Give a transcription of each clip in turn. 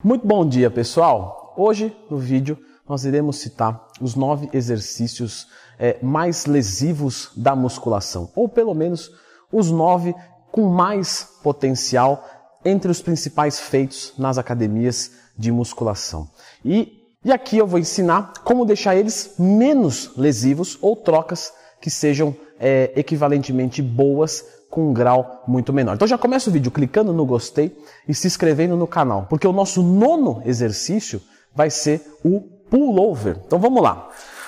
Muito bom dia, pessoal! Hoje, no vídeo, nós iremos citar os 9 exercícios mais lesivos da musculação, ou pelo menos os 9 com mais potencial entre os principais feitos nas academias de musculação. E aqui eu vou ensinar como deixar eles menos lesivos ou trocas que sejam equivalentemente boas com um grau muito menor. Então já começa o vídeo clicando no gostei e se inscrevendo no canal, porque o nosso 9º exercício vai ser o pullover. Então vamos lá.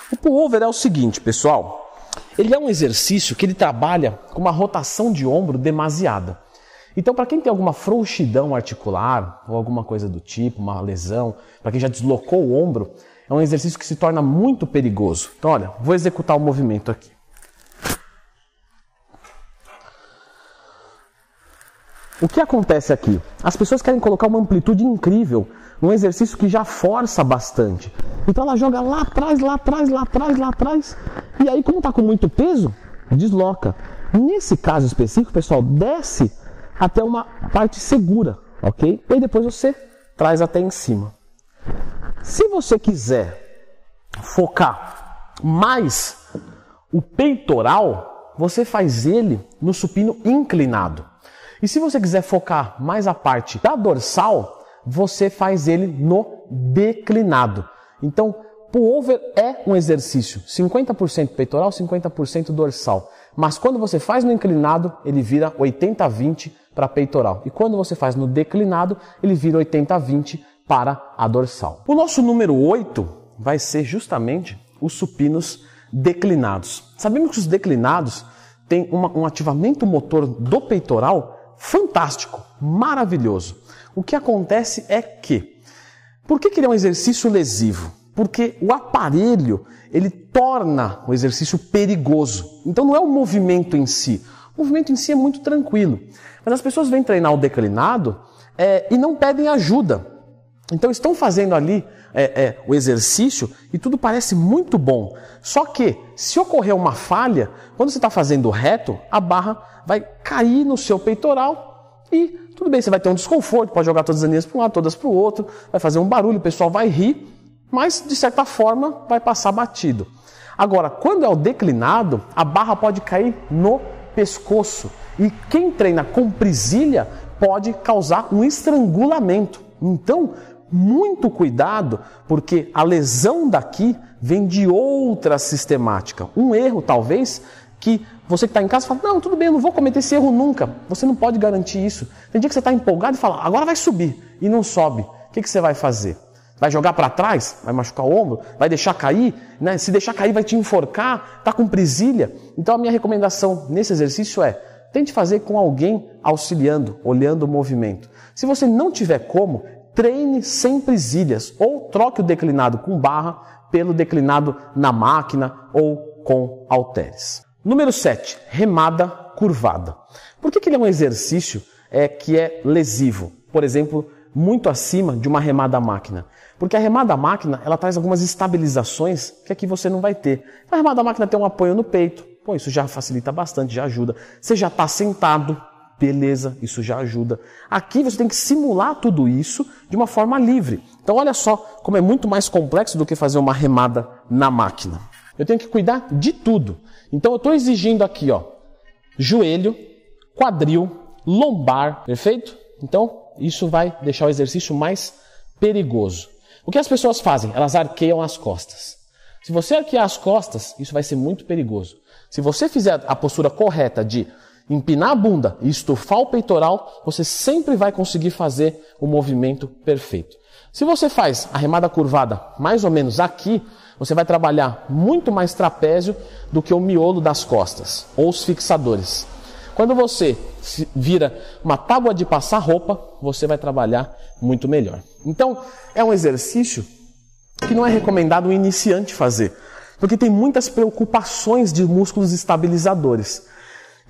O pullover é o seguinte, pessoal. Ele é um exercício que ele trabalha com uma rotação de ombro demasiada. Então, para quem tem alguma frouxidão articular ou alguma coisa do tipo, uma lesão, para quem já deslocou o ombro, é um exercício que se torna muito perigoso. Então, olha, vou executar o movimento aqui. O que acontece aqui? As pessoas querem colocar uma amplitude incrível num exercício que já força bastante. Então ela joga lá atrás, lá atrás, lá atrás, lá atrás. E aí, como está com muito peso, desloca. Nesse caso específico, pessoal, desce até uma parte segura, ok? E aí depois você traz até em cima. Se você quiser focar mais o peitoral, você faz ele no supino inclinado. E se você quiser focar mais a parte da dorsal, você faz ele no declinado. Então, pullover é um exercício 50% peitoral, 50% dorsal. Mas quando você faz no inclinado, ele vira 80-20 para peitoral. E quando você faz no declinado, ele vira 80-20 para a dorsal. O nosso número 8 vai ser justamente os supinos declinados. Sabemos que os declinados têm um ativamento motor do peitoral fantástico, maravilhoso. O que acontece é que, por que ele é um exercício lesivo? Porque o aparelho, ele torna o exercício perigoso. Então não é o movimento em si. O movimento em si é muito tranquilo. Mas as pessoas vêm treinar o declinado e não pedem ajuda. Então estão fazendo ali o exercício e tudo parece muito bom. Só que, se ocorrer uma falha, quando você está fazendo reto, a barra vai cair no seu peitoral e tudo bem, você vai ter um desconforto, pode jogar todas as aninhas para um lado, todas para o outro, vai fazer um barulho, o pessoal vai rir, mas de certa forma vai passar batido. Agora, quando é o declinado, a barra pode cair no pescoço e quem treina com presilha pode causar um estrangulamento. Então, muito cuidado, porque a lesão daqui vem de outra sistemática. Um erro, talvez, que você que está em casa fala, não, tudo bem, eu não vou cometer esse erro nunca. Você não pode garantir isso. Tem dia que você está empolgado e fala, agora vai subir, e não sobe. O que você vai fazer? Vai jogar para trás? Vai machucar o ombro? Vai deixar cair? Né? Se deixar cair, vai te enforcar? Está com presilha? Então, a minha recomendação nesse exercício é, tente fazer com alguém auxiliando, olhando o movimento. Se você não tiver como, treine sem presilhas ou troque o declinado com barra pelo declinado na máquina ou com halteres. Número 7, remada curvada. Por que ele é um exercício que é lesivo? Por exemplo, muito acima de uma remada máquina. Porque a remada máquina, ela traz algumas estabilizações que aqui você não vai ter. A remada máquina tem um apoio no peito, pô, isso já facilita bastante, já ajuda. Você já está sentado, beleza, isso já ajuda. Aqui você tem que simular tudo isso de uma forma livre. Então olha só como é muito mais complexo do que fazer uma remada na máquina. Eu tenho que cuidar de tudo. Então eu estou exigindo aqui, ó, joelho, quadril, lombar, perfeito? Então isso vai deixar o exercício mais perigoso. O que as pessoas fazem? Elas arqueiam as costas. Se você arquear as costas, isso vai ser muito perigoso. Se você fizer a postura correta de empinar a bunda e estufar o peitoral, você sempre vai conseguir fazer o movimento perfeito. Se você faz a remada curvada mais ou menos aqui, você vai trabalhar muito mais trapézio do que o miolo das costas, ou os fixadores. Quando você vira uma tábua de passar roupa, você vai trabalhar muito melhor. Então, é um exercício que não é recomendado o iniciante fazer, porque tem muitas preocupações de músculos estabilizadores.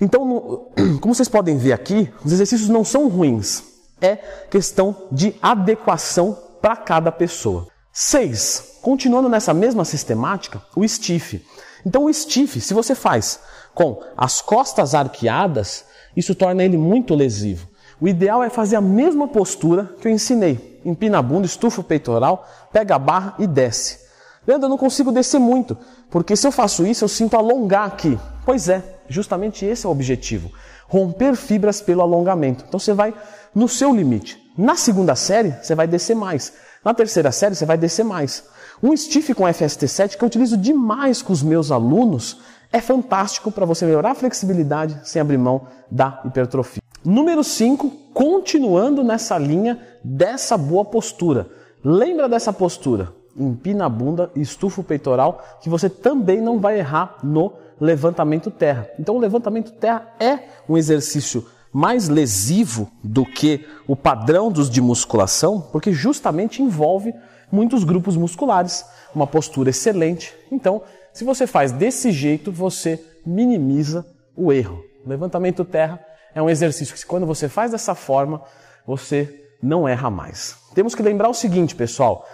Então, como vocês podem ver aqui, os exercícios não são ruins. É questão de adequação para cada pessoa. 6. Continuando nessa mesma sistemática, o stiff. Então, o stiff, se você faz com as costas arqueadas, isso torna ele muito lesivo. O ideal é fazer a mesma postura que eu ensinei. empina a bunda, estufa o peitoral, pega a barra e desce. Leandro, eu não consigo descer muito, porque se eu faço isso, eu sinto alongar aqui. Pois é, justamente esse é o objetivo. Romper fibras pelo alongamento. Então você vai no seu limite. Na segunda série, você vai descer mais. Na terceira série, você vai descer mais. Um stiff com FST7 que eu utilizo demais com os meus alunos é fantástico para você melhorar a flexibilidade sem abrir mão da hipertrofia. Número 5, continuando nessa linha dessa boa postura. Lembra dessa postura? Empina a bunda e estufa o peitoral, que você também não vai errar no levantamento terra. Então o levantamento terra é um exercício mais lesivo do que o padrão dos de musculação, porque justamente envolve muitos grupos musculares, uma postura excelente. Então, se você faz desse jeito, você minimiza o erro. O levantamento terra é um exercício que, quando você faz dessa forma, você não erra mais. Temos que lembrar o seguinte, pessoal.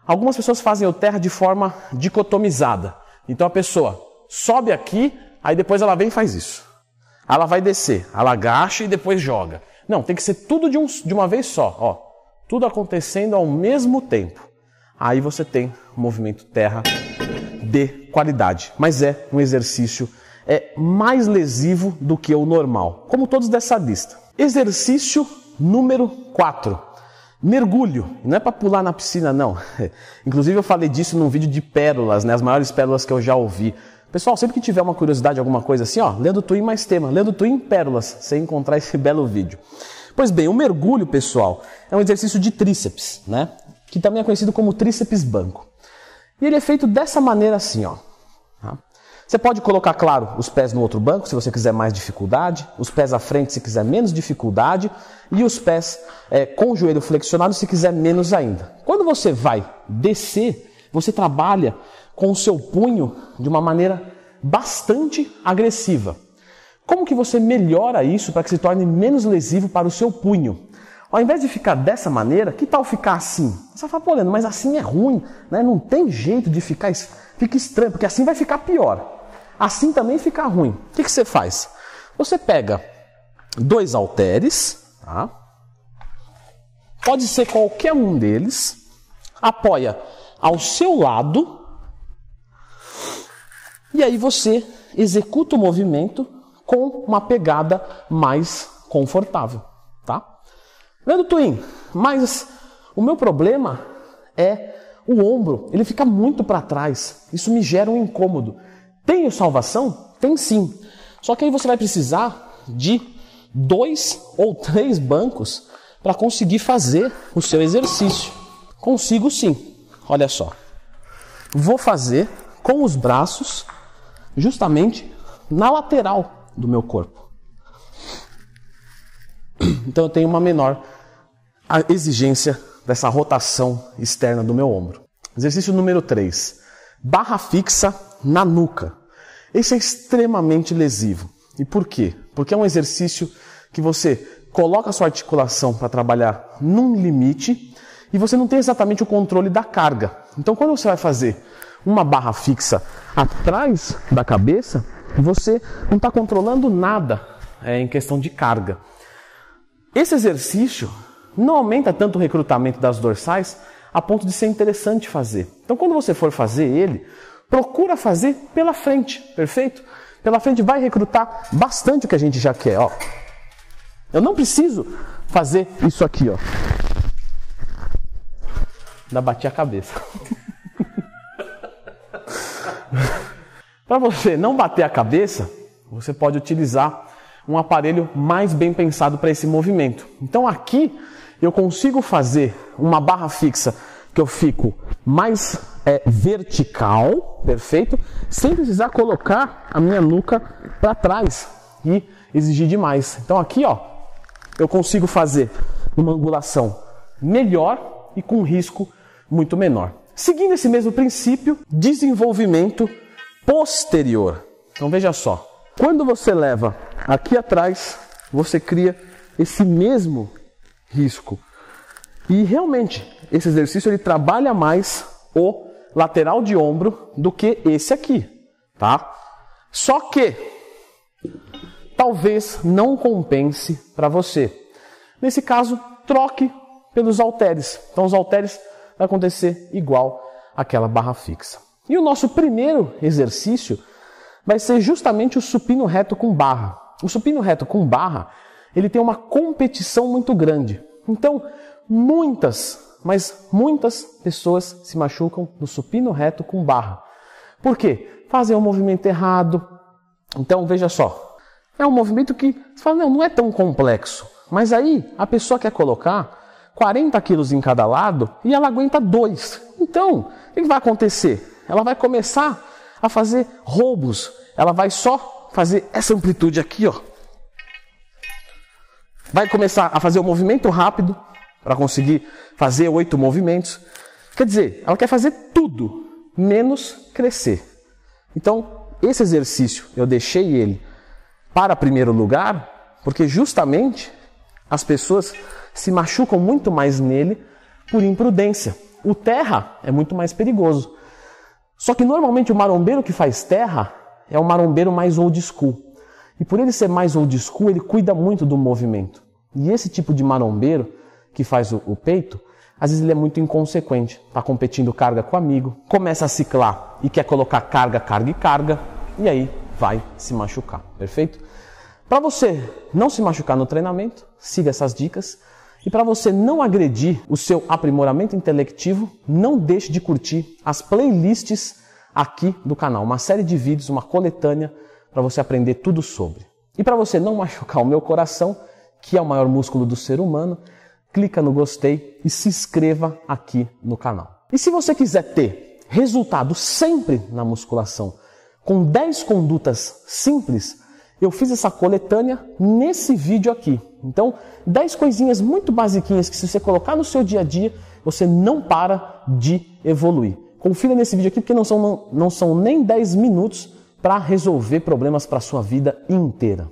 Algumas pessoas fazem o terra de forma dicotomizada. Então a pessoa sobe aqui, aí depois ela vem e faz isso. Ela vai descer, ela agacha e depois joga. Não, tem que ser tudo de uma vez só. Ó, tudo acontecendo ao mesmo tempo. Aí você tem um movimento terra de qualidade. Mas é um exercício mais lesivo do que o normal, como todos dessa lista. Exercício número 4. Mergulho. Não é para pular na piscina, não. Inclusive eu falei disso num vídeo de pérolas, né? As maiores pérolas que eu já ouvi. Pessoal, sempre que tiver uma curiosidade, alguma coisa assim, ó, Leandro Twin mais tema, Leandro Twin pérolas, você encontrar esse belo vídeo. Pois bem, o mergulho, pessoal, é um exercício de tríceps, né? Que também é conhecido como tríceps banco. E ele é feito dessa maneira assim, ó. Você pode colocar, claro, os pés no outro banco, se você quiser mais dificuldade, os pés à frente se quiser menos dificuldade, e os pés com o joelho flexionado se quiser menos ainda. Quando você vai descer, você trabalha com o seu punho de uma maneira bastante agressiva. Como que você melhora isso para que se torne menos lesivo para o seu punho? Ao invés de ficar dessa maneira, que tal ficar assim? Você vai falar, pô, Leandro, mas assim é ruim, né? Não tem jeito de ficar, fica estranho, porque assim vai ficar pior. Assim também fica ruim. O que você faz? Você pega 2 halteres, tá? Pode ser qualquer um deles, apoia ao seu lado, e aí você executa o movimento com uma pegada mais confortável, tá? Leandro Twin, mas o meu problema é o ombro, ele fica muito para trás, isso me gera um incômodo. Tem salvação? Tem sim. Só que aí você vai precisar de 2 ou 3 bancos para conseguir fazer o seu exercício. Consigo sim. Olha só. Vou fazer com os braços justamente na lateral do meu corpo. Então eu tenho uma menor exigência dessa rotação externa do meu ombro. Exercício número 3. Barra fixa na nuca. Esse é extremamente lesivo. E por quê? Porque é um exercício que você coloca a sua articulação para trabalhar num limite e você não tem exatamente o controle da carga. Então quando você vai fazer uma barra fixa atrás da cabeça, você não está controlando nada em questão de carga. Esse exercício não aumenta tanto o recrutamento das dorsais a ponto de ser interessante fazer. Então quando você for fazer ele, procura fazer pela frente, perfeito? Pela frente vai recrutar bastante o que a gente já quer, ó. Eu não preciso fazer isso aqui, ó. Ainda bati a cabeça. Para você não bater a cabeça, você pode utilizar um aparelho mais bem pensado para esse movimento. Então aqui eu consigo fazer uma barra fixa que eu fico mais vertical, perfeito? Sem precisar colocar a minha nuca para trás e exigir demais. Então aqui, ó, eu consigo fazer uma angulação melhor e com risco muito menor. Seguindo esse mesmo princípio, desenvolvimento posterior. Então veja só, quando você leva aqui atrás, você cria esse mesmo risco. E realmente, esse exercício ele trabalha mais o lateral de ombro do que esse aqui, tá? Só que talvez não compense para você. Nesse caso, troque pelos halteres. Então os halteres vai acontecer igual àquela barra fixa. E o nosso primeiro exercício vai ser justamente o supino reto com barra. O supino reto com barra, ele tem uma competição muito grande. Então, muitas pessoas se machucam no supino reto com barra. Por quê? Fazem um movimento errado. Então, veja só, é um movimento que você fala, não é tão complexo. Mas aí, a pessoa quer colocar 40 quilos em cada lado e ela aguenta 2. Então, o que vai acontecer? Ela vai começar a fazer roubos. Ela vai só fazer essa amplitude aqui, ó. Vai começar a fazer o movimento rápido para conseguir fazer 8 movimentos. Quer dizer, ela quer fazer tudo, menos crescer. Então, esse exercício eu deixei ele para primeiro lugar, porque justamente as pessoas se machucam muito mais nele por imprudência. O terra é muito mais perigoso. Só que normalmente o marombeiro que faz terra é o marombeiro mais old school. E por ele ser mais old school, ele cuida muito do movimento. E esse tipo de marombeiro que faz o peito, às vezes ele é muito inconsequente. Está competindo carga com amigo, começa a ciclar e quer colocar carga, carga e carga, e aí vai se machucar, perfeito? Para você não se machucar no treinamento, siga essas dicas. E para você não agredir o seu aprimoramento intelectivo, não deixe de curtir as playlists aqui do canal. Uma série de vídeos, uma coletânea para você aprender tudo sobre. E para você não machucar o meu coração, que é o maior músculo do ser humano, clica no gostei e se inscreva aqui no canal. E se você quiser ter resultado sempre na musculação, com 10 condutas simples, eu fiz essa coletânea nesse vídeo aqui. Então, 10 coisinhas muito basiquinhas que se você colocar no seu dia a dia, você não para de evoluir. Confira nesse vídeo aqui porque não são nem 10 minutos para resolver problemas para a sua vida inteira.